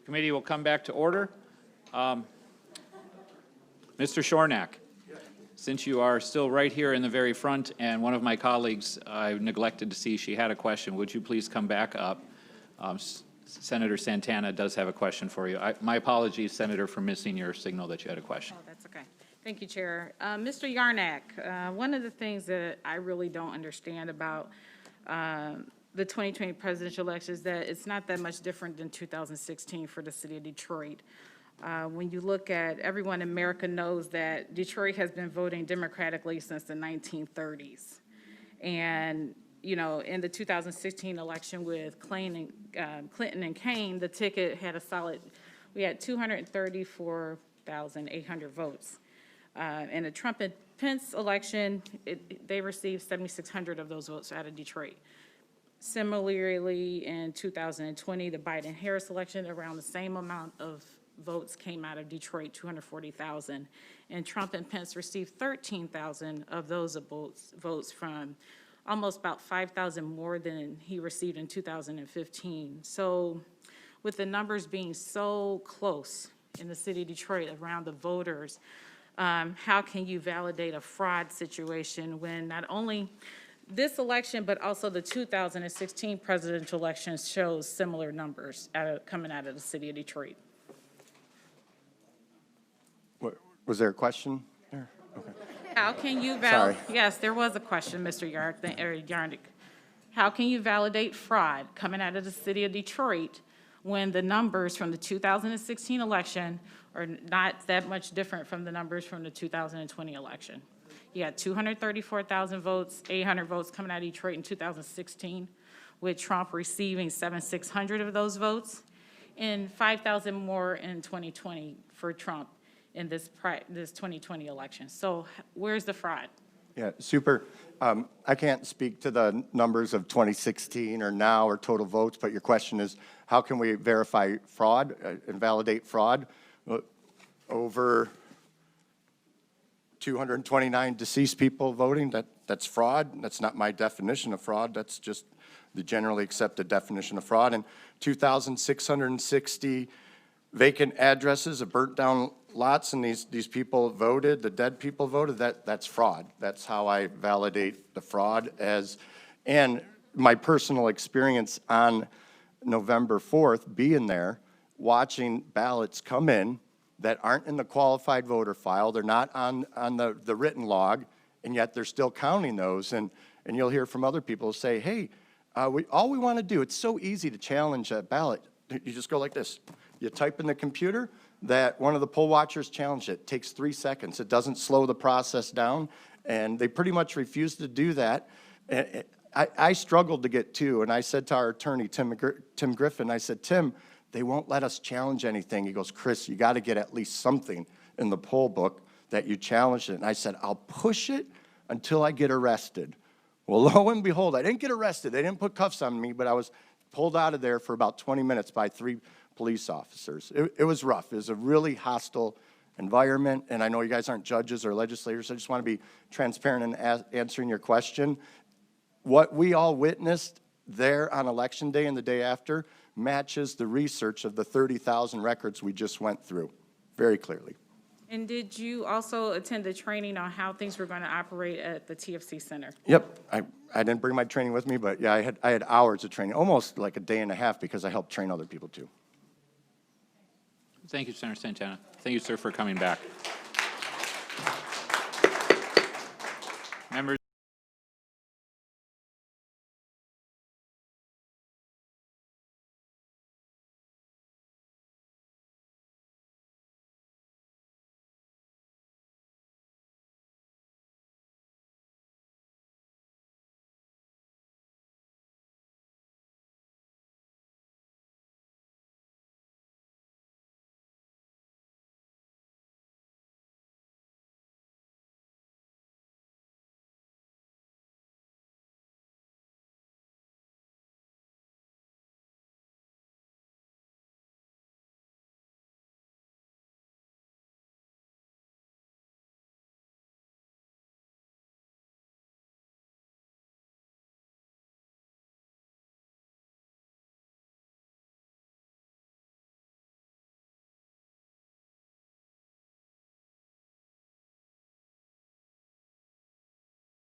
Committee will come back to order. Mr. Shorenack, since you are still right here in the very front, and one of my colleagues, I neglected to see she had a question, would you please come back up? Senator Santana does have a question for you. My apologies, Senator, for missing your signal that you had a question. Oh, that's okay. Thank you, Chair. Mr. Yarnack, one of the things that I really don't understand about the 2020 presidential election is that it's not that much different than 2016 for the city of Detroit. When you look at, everyone in America knows that Detroit has been voting democratically since the 1930s. And, you know, in the 2016 election with Clinton and Kane, the ticket had a solid, we had 234,800 votes. In the Trump and Pence election, they received 7,600 of those votes out of Detroit. Similarly, in 2020, the Biden-Harris election, around the same amount of votes came out of Detroit, 240,000. And Trump and Pence received 13,000 of those votes from almost about 5,000 more than he received in 2015. So with the numbers being so close in the city of Detroit around the voters, how can you validate a fraud situation when not only this election, but also the 2016 presidential election shows similar numbers coming out of the city of Detroit? Was there a question there? Okay. How can you Sorry. Yes, there was a question, Mr. Yarnick. How can you validate fraud coming out of the city of Detroit when the numbers from the 2016 election are not that much different from the numbers from the 2020 election? You had 234,000 votes, 800 votes coming out of Detroit in 2016, with Trump receiving 7,600 of those votes, and 5,000 more in 2020 for Trump in this 2020 election. So where's the fraud? Yeah, super. I can't speak to the numbers of 2016 or now or total votes, but your question is, how can we verify fraud and validate fraud? Over 229 deceased people voting, that's fraud. That's not my definition of fraud. That's just the generally accepted definition of fraud. And 2,660 vacant addresses of burnt down lots, and these people voted, the dead people voted, that's fraud. That's how I validate the fraud and my personal experience on November 4th, being there, watching ballots come in that aren't in the qualified voter file, they're not on the written log, and yet they're still counting those. And you'll hear from other people say, hey, all we want to do, it's so easy to challenge a ballot. You just go like this. You type in the computer that one of the poll watchers challenged it. It takes 3 seconds. It doesn't slow the process down, and they pretty much refuse to do that. I struggled to get to, and I said to our attorney, Tim Griffin, I said, Tim, they won't let us challenge anything. He goes, Chris, you got to get at least something in the poll book that you challenged it. And I said, I'll push it until I get arrested. Well, lo and behold, I didn't get arrested. They didn't put cuffs on me, but I was pulled out of there for about 20 minutes by 3 police officers. It was rough. It was a really hostile environment, and I know you guys aren't judges or legislators, so I just want to be transparent in answering your question. What we all witnessed there on Election Day and the day after matches the research of the 30,000 records we just went through very clearly. And did you also attend the training on how things were going to operate at the TFC Center? Yep. I didn't bring my training with me, but yeah, I had hours of training, almost like a day and a half, because I helped train other people too. Thank you, Senator Santana. Thank you, sir, for coming back.